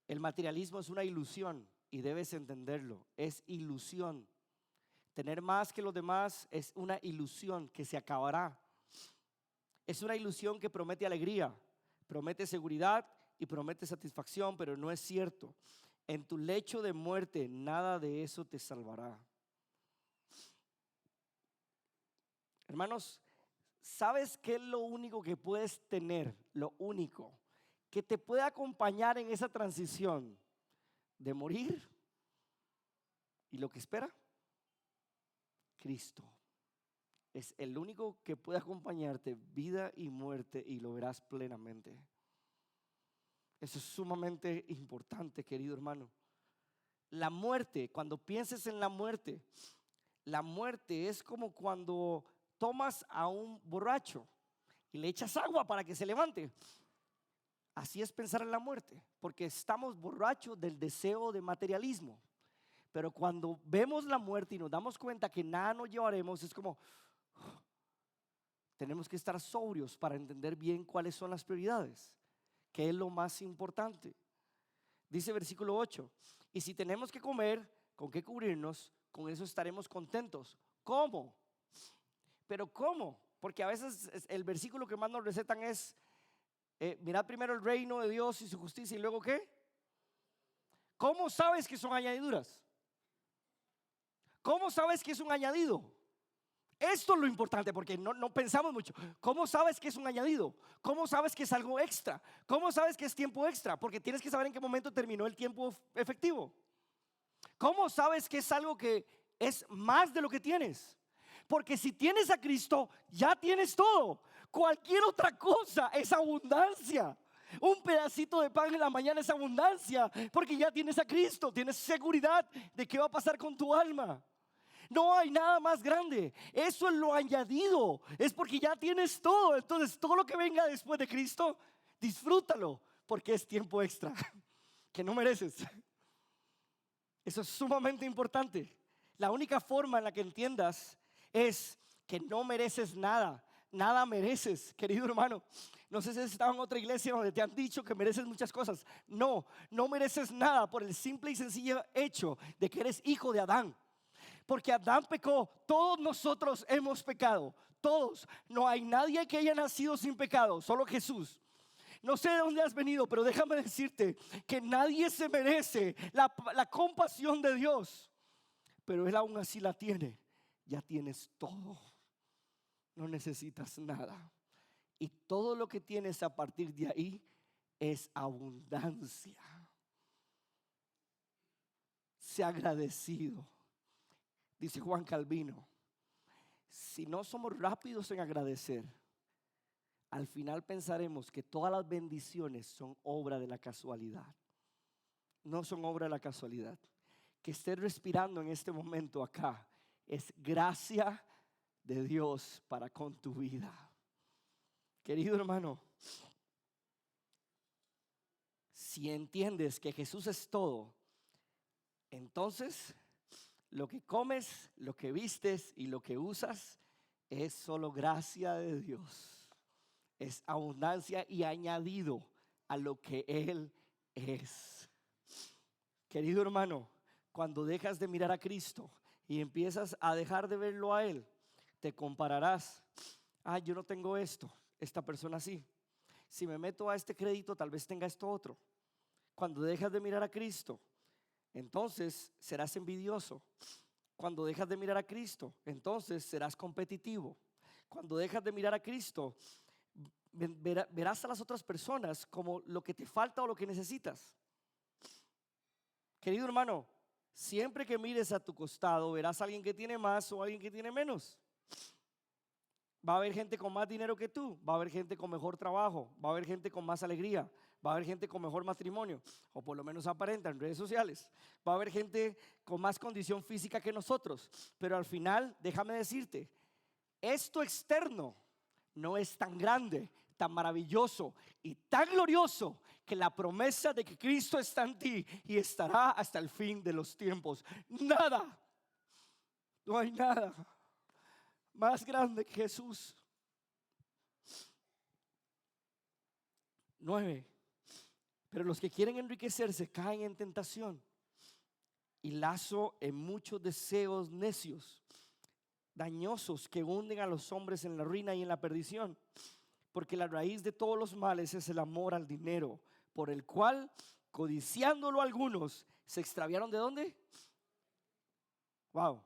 el materialismo es una ilusión y debes entenderlo. Es ilusión. Tener más que los demás es una ilusión que se acabará. Es una ilusión que promete alegría, promete seguridad y promete satisfacción, pero no es cierto. En tu lecho de muerte nada de eso te salvará. Hermanos, ¿sabes qué es lo único que puedes tener? Lo único que te puede acompañar en esa transición de morir y lo que espera: Cristo. Es el único que puede acompañarte vida y muerte, y lo verás plenamente. Eso es sumamente importante, querido hermano. La muerte, cuando pienses en la muerte es como cuando tomas a un borracho y le echas agua para que se levante. Así es pensar en la muerte, porque estamos borrachos del deseo de materialismo. Pero cuando vemos la muerte y nos damos cuenta que nada nos llevaremos, es como tenemos que estar sobrios para entender bien cuáles son las prioridades, qué es lo más importante. Dice versículo 8: y si tenemos que comer, con qué cubrirnos, con eso estaremos contentos. ¿Cómo? Pero ¿cómo? Porque a veces el versículo que más nos recetan es: mirad primero el reino de Dios y su justicia, y luego ¿qué? ¿Cómo sabes que son añadiduras? ¿Cómo sabes que es un añadido? Esto es lo importante, porque no pensamos mucho. ¿Cómo sabes que es un añadido? ¿Cómo sabes que es algo extra? ¿Cómo sabes que es tiempo extra? Porque tienes que saber en qué momento terminó el tiempo efectivo. ¿Cómo sabes que es algo que es más de lo que tienes? Porque si tienes a Cristo, ya tienes todo. Cualquier otra cosa es abundancia. Un pedacito de pan en la mañana es abundancia, porque ya tienes a Cristo. Tienes seguridad de qué va a pasar con tu alma. No hay nada más grande. Eso es lo añadido. Es porque ya tienes todo. Entonces todo lo que venga después de Cristo, disfrútalo, porque es tiempo extra que no mereces. Eso es sumamente importante. La única forma en la que entiendas es que no mereces nada. Nada mereces, querido hermano. No sé si has estado en otra iglesia donde te han dicho que mereces muchas cosas. No mereces nada por el simple y sencillo hecho de que eres hijo de Adán. Porque Adán pecó, todos nosotros hemos pecado, todos. No hay nadie que haya nacido sin pecado, solo Jesús. No sé de dónde has venido, pero déjame decirte que nadie se merece la compasión de Dios. Pero Él aún así la tiene. Ya tienes todo, no necesitas nada. Y todo lo que tienes a partir de ahí es abundancia. Sea agradecido. Dice Juan Calvino: si no somos rápidos en agradecer, al final pensaremos que todas las bendiciones son obra de la casualidad. No son obra de la casualidad. Que estés respirando en este momento acá es gracia de Dios para con tu vida. Querido hermano, si entiendes que Jesús es todo, entonces lo que comes, lo que vistes y lo que usas es solo gracia de Dios. Es abundancia y añadido a lo que Él es. Querido hermano, cuando dejas de mirar a Cristo y empiezas a dejar de verlo a Él, te compararás. Yo no tengo esto, esta persona sí. Si me meto a este crédito, tal vez tenga esto otro. Cuando dejas de mirar a Cristo, entonces serás envidioso. Cuando dejas de mirar a Cristo, entonces serás competitivo. Cuando dejas de mirar a Cristo, verás a las otras personas como lo que te falta o lo que necesitas. Querido hermano, siempre que mires a tu costado, verás a alguien que tiene más o a alguien que tiene menos. Va a haber gente con más dinero que tú, va a haber gente con mejor trabajo, va a haber gente con más alegría, va a haber gente con mejor matrimonio, o por lo menos aparenta en redes sociales. Va a haber gente con más condición física que nosotros, pero al final, déjame decirte, esto externo no es tan grande, tan maravilloso y tan glorioso que la promesa de que Cristo está en ti y estará hasta el fin de los tiempos. Nada, no hay nada más grande que Jesús. 9. Pero los que quieren enriquecerse caen en tentación y lazo en muchos deseos necios, dañosos, que hunden a los hombres en la ruina y en la perdición. Porque la raíz de todos los males es el amor al dinero, por el cual, codiciándolo algunos, se extraviaron. ¿De dónde? Wow.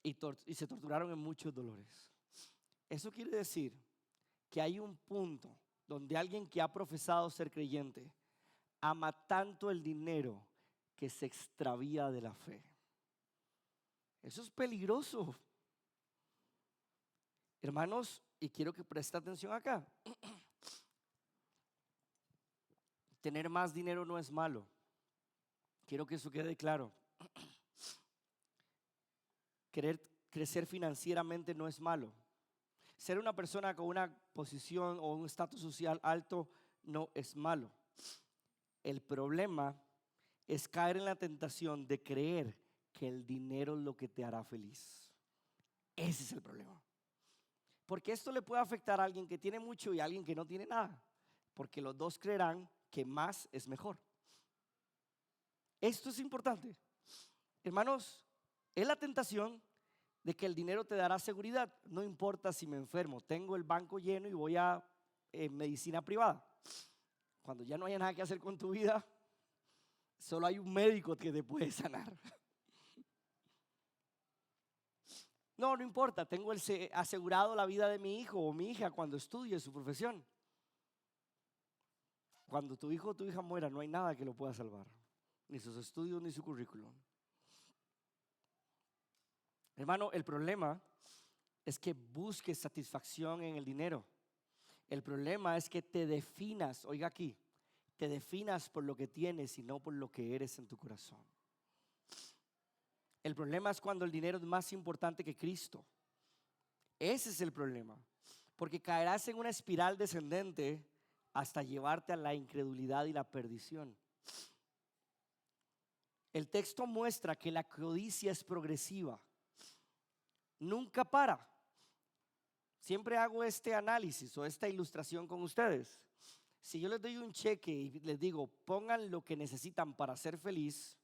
Y se torturaron en muchos dolores. Eso quiere decir que hay un punto donde alguien que ha profesado ser creyente ama tanto el dinero que se extravía de la fe. Eso es peligroso. Hermanos, y quiero que preste atención acá. Tener más dinero no es malo. Quiero que eso quede claro. Querer crecer financieramente no es malo. Ser una persona con una posición o un estatus social alto no es malo. El problema es caer en la tentación de creer que el dinero es lo que te hará feliz. Ese es el problema. Porque esto le puede afectar a alguien que tiene mucho y a alguien que no tiene nada. Porque los dos creerán que más es mejor. Esto es importante. Hermanos, es la tentación de que el dinero te dará seguridad. No importa si me enfermo, tengo el banco lleno y voy a medicina privada. Cuando ya no haya nada que hacer con tu vida, solo hay un médico que te puede sanar. No importa, tengo asegurado la vida de mi hijo o mi hija cuando estudie su profesión. Cuando tu hijo o tu hija muera, no hay nada que lo pueda salvar, ni sus estudios ni su currículum. Hermano, el problema es que busques satisfacción en el dinero. El problema es que te definas, oiga aquí, te definas por lo que tienes y no por lo que eres en tu corazón. El problema es cuando el dinero es más importante que Cristo. Ese es el problema, porque caerás en una espiral descendente hasta llevarte a la incredulidad y la perdición. El texto muestra que la codicia es progresiva, nunca para. Siempre hago este análisis o esta ilustración con ustedes. Si yo les doy un cheque y les digo, pongan lo que necesitan para ser feliz,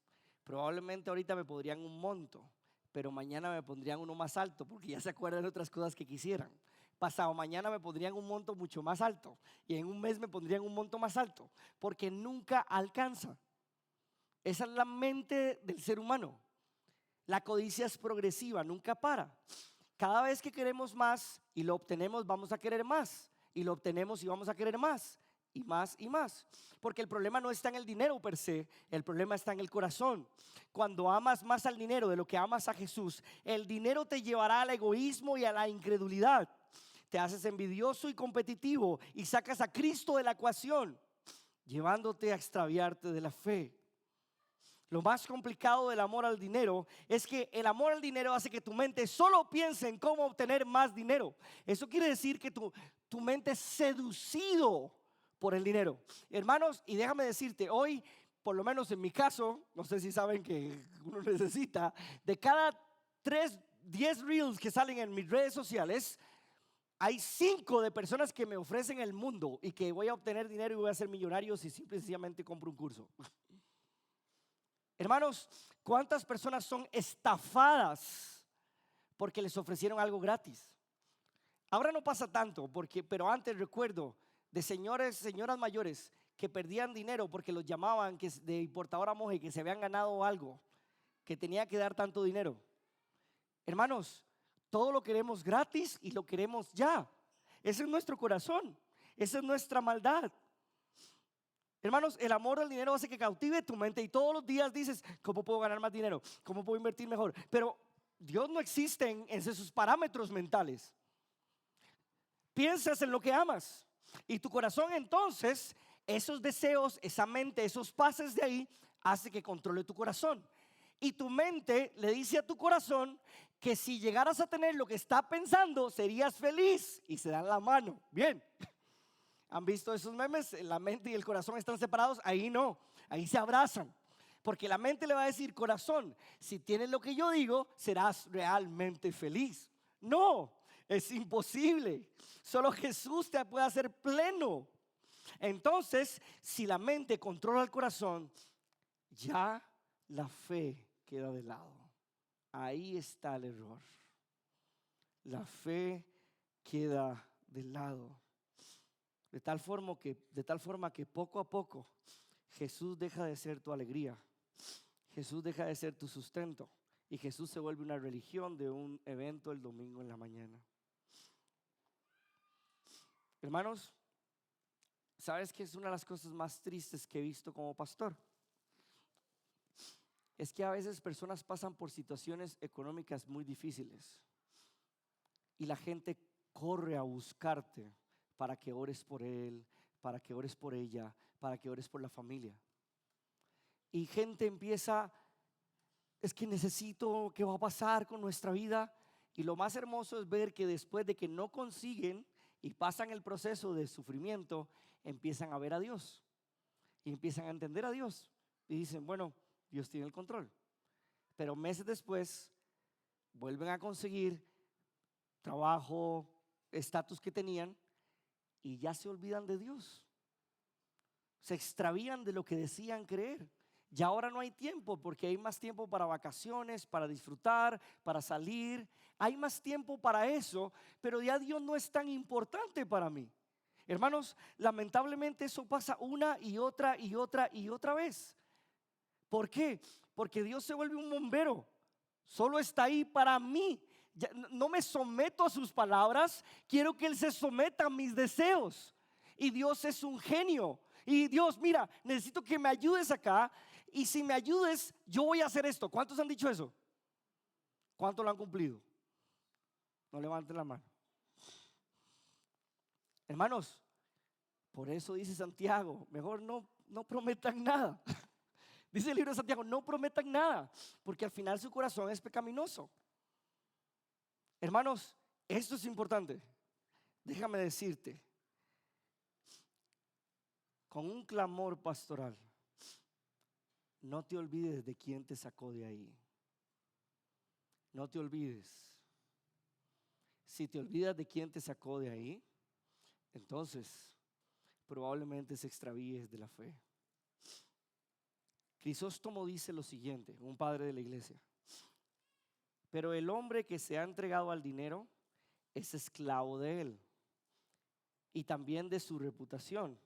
probablemente ahorita me pondrían un monto, pero mañana me pondrían uno más alto porque ya se acuerdan de otras cosas que quisieran. Pasado mañana me pondrían un monto mucho más alto y en un mes me pondrían un monto más alto, porque nunca alcanza. Esa es la mente del ser humano. La codicia es progresiva, nunca para. Cada vez que queremos más y lo obtenemos, vamos a querer más, y lo obtenemos y vamos a querer más y más y más. Porque el problema no está en el dinero per se, el problema está en el corazón. Cuando amas más al dinero de lo que amas a Jesús, el dinero te llevará al egoísmo y a la incredulidad. te haces envidioso y competitivo y sacas a Cristo de la ecuación, llevándote a extraviarte de la fe. Lo más complicado del amor al dinero es que el amor al dinero hace que tu mente solo piense en cómo obtener más dinero. Eso quiere decir que tu mente es seducido por el dinero. Hermanos, y déjame decirte, hoy, por lo menos en mi caso, no sé si saben que uno necesita, de cada 10 reels que salen en mis redes sociales, hay 5 de personas que me ofrecen el mundo y que voy a obtener dinero y voy a ser millonario si simple y sencillamente compro un curso. Hermanos, ¿cuántas personas son estafadas porque les ofrecieron algo gratis? Ahora no pasa tanto, pero antes recuerdo de señoras mayores que perdían dinero porque los llamaban de importadora monje, que se habían ganado algo, que tenía que dar tanto dinero. Hermanos, todo lo queremos gratis y lo queremos ya. Ese es nuestro corazón, esa es nuestra maldad. Hermanos, el amor al dinero hace que cautive tu mente y todos los días dices, ¿cómo puedo ganar más dinero? ¿Cómo puedo invertir mejor? Pero Dios no existe en esos parámetros mentales. Piensas en lo que amas y tu corazón entonces, esos deseos, esa mente, esos pases de ahí, hace que controle tu corazón. Y tu mente le dice a tu corazón que si llegaras a tener lo que está pensando, serías feliz y se dan la mano. Bien. ¿Han visto esos memes? La mente y el corazón están separados. Ahí no, ahí se abrazan. Porque la mente le va a decir, corazón, si tienes lo que yo digo, serás realmente feliz. No, es imposible. Solo Jesús te puede hacer pleno. Entonces, si la mente controla el corazón, ya la fe queda de lado. Ahí está el error. La fe queda de lado. De tal forma que poco a poco Jesús deja de ser tu alegría. Jesús deja de ser tu sustento. Y Jesús se vuelve una religión de un evento el domingo en la mañana. Hermanos, ¿sabes qué es una de las cosas más tristes que he visto como pastor? Es que a veces personas pasan por situaciones económicas muy difíciles y la gente corre a buscarte para que ores por él, para que ores por ella, para que ores por la familia. Y gente empieza, es que necesito, ¿qué va a pasar con nuestra vida? Y lo más hermoso es ver que después de que no consiguen y pasan el proceso de sufrimiento, empiezan a ver a Dios y empiezan a entender a Dios y dicen, bueno, Dios tiene el control. Pero meses después vuelven a conseguir trabajo, estatus que tenían y ya se olvidan de Dios. Se extravían de lo que decían creer. Y ahora no hay tiempo porque hay más tiempo para vacaciones, para disfrutar, para salir. Hay más tiempo para eso, pero ya Dios no es tan importante para mí. Hermanos, lamentablemente eso pasa una y otra y otra y otra vez. ¿Por qué? Porque Dios se vuelve un bombero. Solo está ahí para mí. Ya, no me someto a sus palabras, quiero que Él se someta a mis deseos. Y Dios es un genio. Y Dios, mira, necesito que me ayudes acá. Y si me ayudes, yo voy a hacer esto. ¿Cuántos han dicho eso? ¿Cuántos lo han cumplido? No levanten la mano. Hermanos, por eso dice Santiago, mejor no prometan nada. Dice el libro de Santiago, no prometan nada, porque al final su corazón es pecaminoso. Hermanos, esto es importante. Déjame decirte, con un clamor pastoral, no te olvides de quién te sacó de ahí. No te olvides. Si te olvidas de quién te sacó de ahí, entonces probablemente se extravíes de la fe. Crisóstomo dice lo siguiente, un padre de la iglesia: pero el hombre que se ha entregado al dinero es esclavo de él y también de su reputación,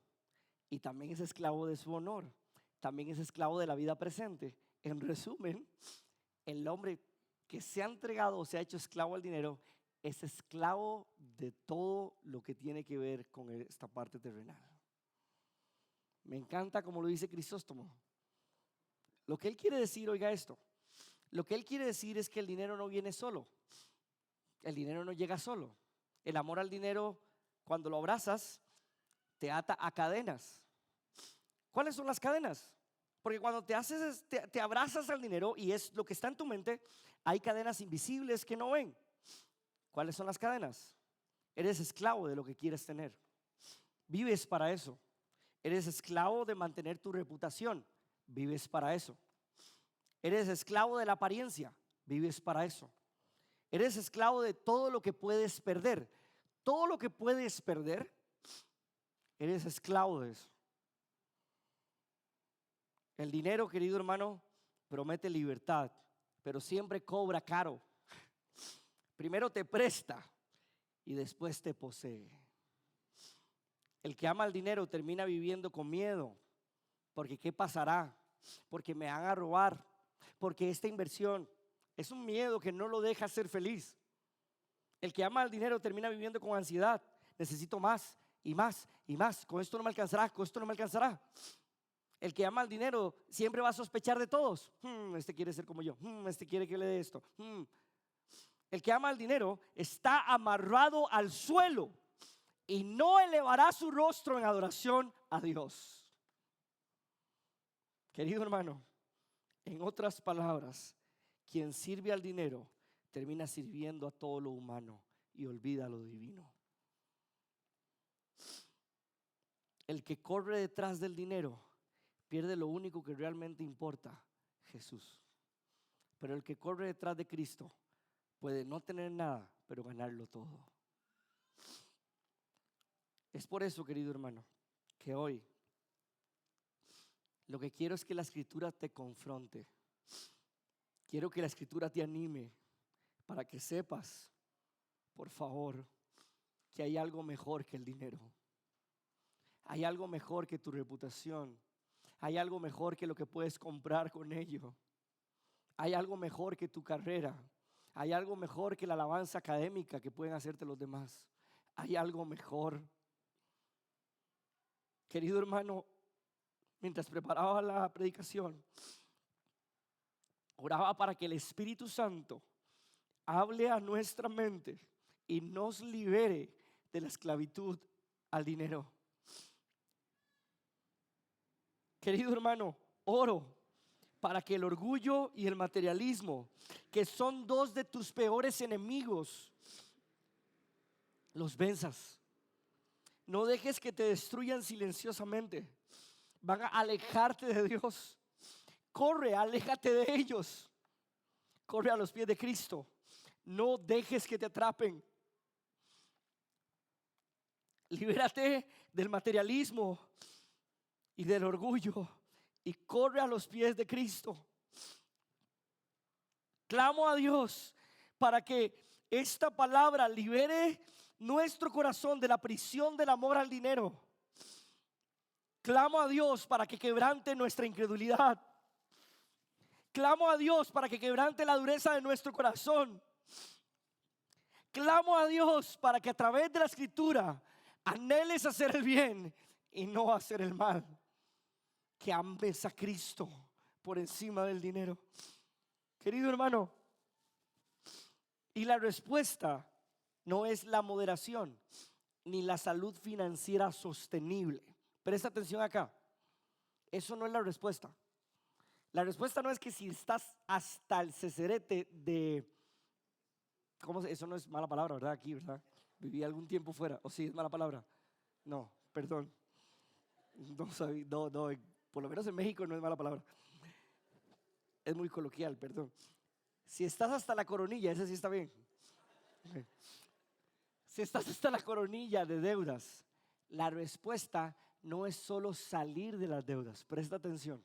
y también es esclavo de su honor, también es esclavo de la vida presente. En resumen, el hombre que se ha entregado o se ha hecho esclavo al dinero es esclavo de todo lo que tiene que ver con esta parte terrenal. Me encanta como lo dice Crisóstomo. Lo que él quiere decir, oiga esto, lo que él quiere decir es que el dinero no viene solo, el dinero no llega solo, El amor al dinero, cuando lo abrazas, te ata a cadenas. ¿Cuáles son las cadenas? Porque cuando te abrazas al dinero y es lo que está en tu mente, hay cadenas invisibles que no ven. ¿Cuáles son las cadenas? Eres esclavo de lo que quieres tener. Vives para eso. Eres esclavo de mantener tu reputación. Vives para eso. Eres esclavo de la apariencia. Vives para eso. Eres esclavo de todo lo que puedes perder. Todo lo que puedes perder, eres esclavo de eso. El dinero, querido hermano, promete libertad, pero siempre cobra caro. Primero te presta y después te posee. El que ama el dinero termina viviendo con miedo, porque ¿qué pasará? Porque me van a robar, porque esta inversión es un miedo que no lo deja ser feliz. El que ama el dinero termina viviendo con ansiedad. Necesito más y más y más. Con esto no me alcanzará, con esto no me alcanzará. El que ama el dinero siempre va a sospechar de todos. Este quiere ser como yo. Este quiere que le dé esto. El que ama el dinero está amarrado al suelo y no elevará su rostro en adoración a Dios. Querido hermano, en otras palabras, quien sirve al dinero termina sirviendo a todo lo humano y olvida lo divino. El que corre detrás del dinero pierde lo único que realmente importa, Jesús. Pero el que corre detrás de Cristo puede no tener nada, pero ganarlo todo. Es por eso, querido hermano, que hoy lo que quiero es que la Escritura te confronte. Quiero que la Escritura te anime para que sepas, por favor, que hay algo mejor que el dinero. Hay algo mejor que tu reputación. Hay algo mejor que lo que puedes comprar con ello. Hay algo mejor que tu carrera. Hay algo mejor que la alabanza académica que pueden hacerte los demás. Hay algo mejor. Querido hermano, mientras preparaba la predicación, oraba para que el Espíritu Santo hable a nuestra mente y nos libere de la esclavitud al dinero. Querido hermano, oro para que el orgullo y el materialismo, que son dos de tus peores enemigos, los venzas. No dejes que te destruyan silenciosamente. Van a alejarte de Dios. Corre, aléjate de ellos. Corre a los pies de Cristo. No dejes que te atrapen. Libérate del materialismo y del orgullo y corre a los pies de Cristo. Clamo a Dios para que esta palabra libere nuestro corazón de la prisión del amor al dinero. Clamo a Dios para que quebrante nuestra incredulidad. Clamo a Dios para que quebrante la dureza de nuestro corazón. Clamo a Dios para que a través de la Escritura anheles hacer el bien y no hacer el mal. Que ames a Cristo por encima del dinero. Querido hermano, y la respuesta no es la moderación ni la salud financiera sostenible. Presta atención acá. Eso no es la respuesta. La respuesta no es que si estás hasta el cecerete de... Eso no es mala palabra, ¿verdad? Aquí, ¿verdad? Viví algún tiempo fuera. ¿O sí es mala palabra? No, perdón. No, por lo menos en México no es mala palabra. Es muy coloquial, perdón. Si estás hasta la coronilla, ese sí está bien. Si estás hasta la coronilla de deudas, la respuesta no es solo salir de las deudas. Presta atención.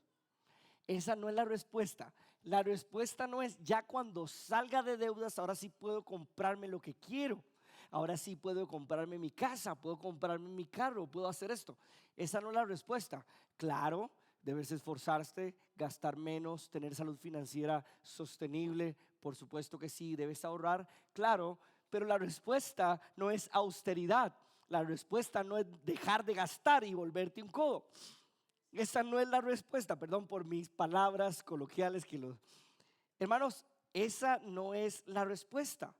Esa no es la respuesta. La respuesta no es ya cuando salga de deudas, ahora sí puedo comprarme lo que quiero. Ahora sí puedo comprarme mi casa, puedo comprarme mi carro, puedo hacer esto. Esa no es la respuesta. Claro, debes esforzarte, gastar menos, tener salud financiera sostenible. Por supuesto que sí, debes ahorrar, claro. Pero la respuesta no es austeridad. La respuesta no es dejar de gastar y volverte un codo. Esa no es la respuesta, perdón por mis palabras coloquiales Hermanos, esa no es la respuesta.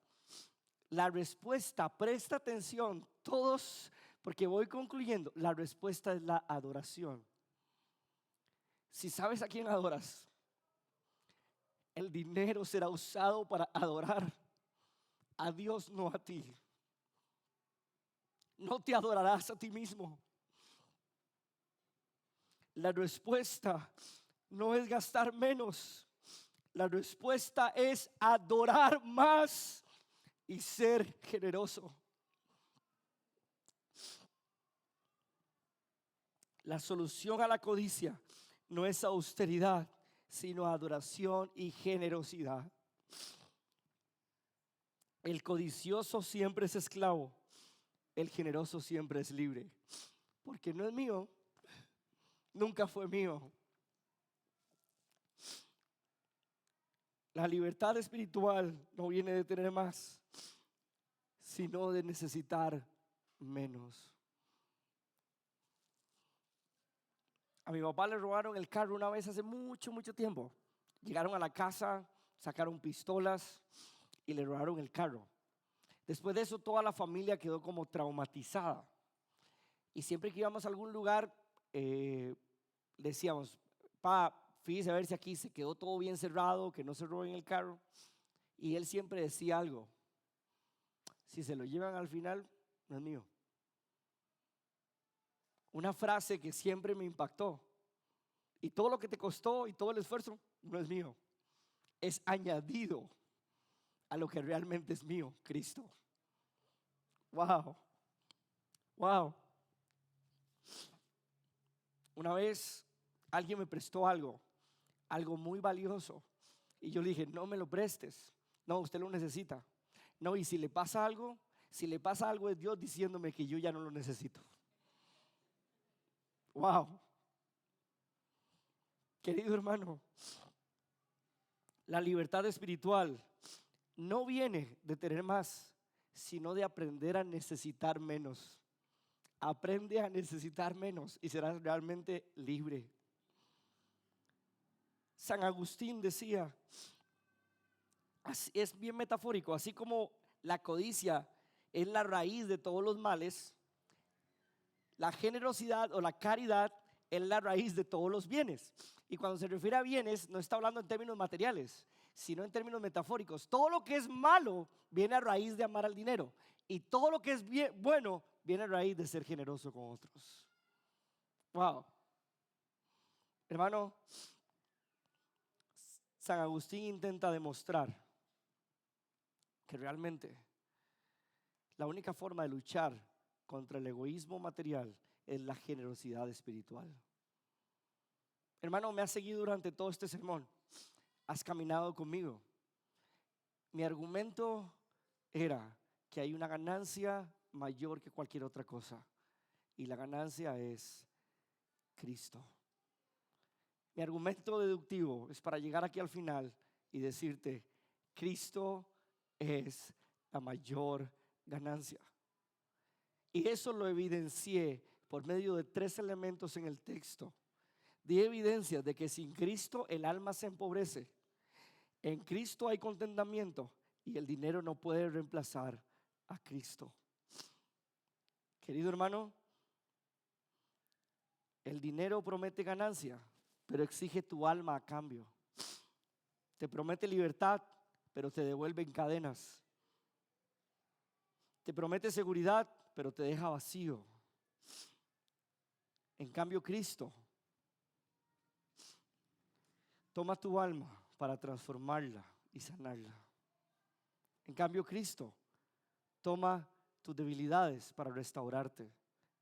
La respuesta, presta atención, todos, porque voy concluyendo, la respuesta es la adoración. Si sabes a quién adoras, el dinero será usado para adorar a Dios, no a ti. No te adorarás a ti mismo. La respuesta no es gastar menos. La respuesta es adorar más y ser generoso. La solución a la codicia no es austeridad, sino adoración y generosidad. El codicioso siempre es esclavo, el generoso siempre es libre, porque no es mío, nunca fue mío. La libertad espiritual no viene de tener más, sino de necesitar menos. A mi papá le robaron el carro una vez hace mucho, mucho tiempo. Llegaron a la casa, sacaron pistolas y le robaron el carro. Después de eso, toda la familia quedó como traumatizada. Y siempre que íbamos a algún lugar, decíamos, pa, fíjese a ver si aquí se quedó todo bien cerrado, que no se roben el carro. Y él siempre decía algo: si se lo llevan al final, no es mío. Una frase que siempre me impactó. Y todo lo que te costó y todo el esfuerzo no es mío, es añadido a lo que realmente es mío, Cristo. Wow, wow. Una vez alguien me prestó algo muy valioso, y yo le dije: no me lo prestes, no, usted lo necesita. No, y si le pasa algo es Dios diciéndome que yo ya no lo necesito. Wow. Querido hermano, la libertad espiritual no viene de tener más, sino de aprender a necesitar menos. Aprende a necesitar menos y serás realmente libre. San Agustín decía, es bien metafórico, así como la codicia es la raíz de todos los males, la generosidad o la caridad es la raíz de todos los bienes. Y cuando se refiere a bienes, no está hablando en términos materiales, sino en términos metafóricos. Todo lo que es malo viene a raíz de amar al dinero, y todo lo que es bueno viene a raíz de ser generoso con otros. Wow. Hermano, San Agustín intenta demostrar que realmente la única forma de luchar contra el egoísmo material es la generosidad espiritual. Hermano, me has seguido durante todo este sermón, has caminado conmigo. Mi argumento era que hay una ganancia mayor que cualquier otra cosa, y la ganancia es Cristo. Mi argumento deductivo es para llegar aquí al final y decirte: Cristo es la mayor ganancia. Y eso lo evidencié por medio de 3 elementos en el texto. Di evidencia de que sin Cristo el alma se empobrece. En Cristo hay contentamiento, y el dinero no puede reemplazar a Cristo. Querido hermano, el dinero promete ganancia, pero exige tu alma a cambio. Te promete libertad, pero te devuelve en cadenas. Te promete seguridad, pero te deja vacío. En cambio, Cristo toma tu alma para transformarla y sanarla. En cambio, Cristo toma tus debilidades para restaurarte.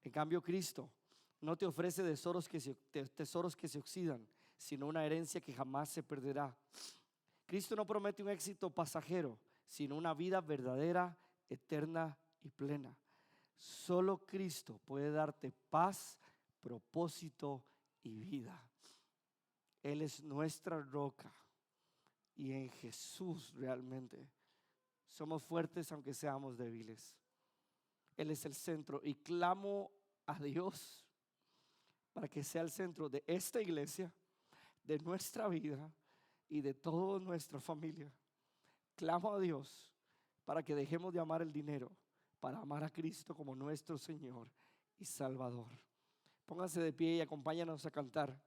En cambio, Cristo no te ofrece tesoros que se oxidan, sino una herencia que jamás se perderá. Cristo no promete un éxito pasajero, sino una vida verdadera, eterna y plena. Solo Cristo puede darte paz, propósito y vida. Él es nuestra roca, y en Jesús realmente somos fuertes aunque seamos débiles. Él es el centro, y clamo a Dios para que sea el centro de esta iglesia, de nuestra vida y de toda nuestra familia. Clamo a Dios para que dejemos de amar el dinero, para amar a Cristo como nuestro Señor y Salvador. Pónganse de pie y acompáñanos a cantar.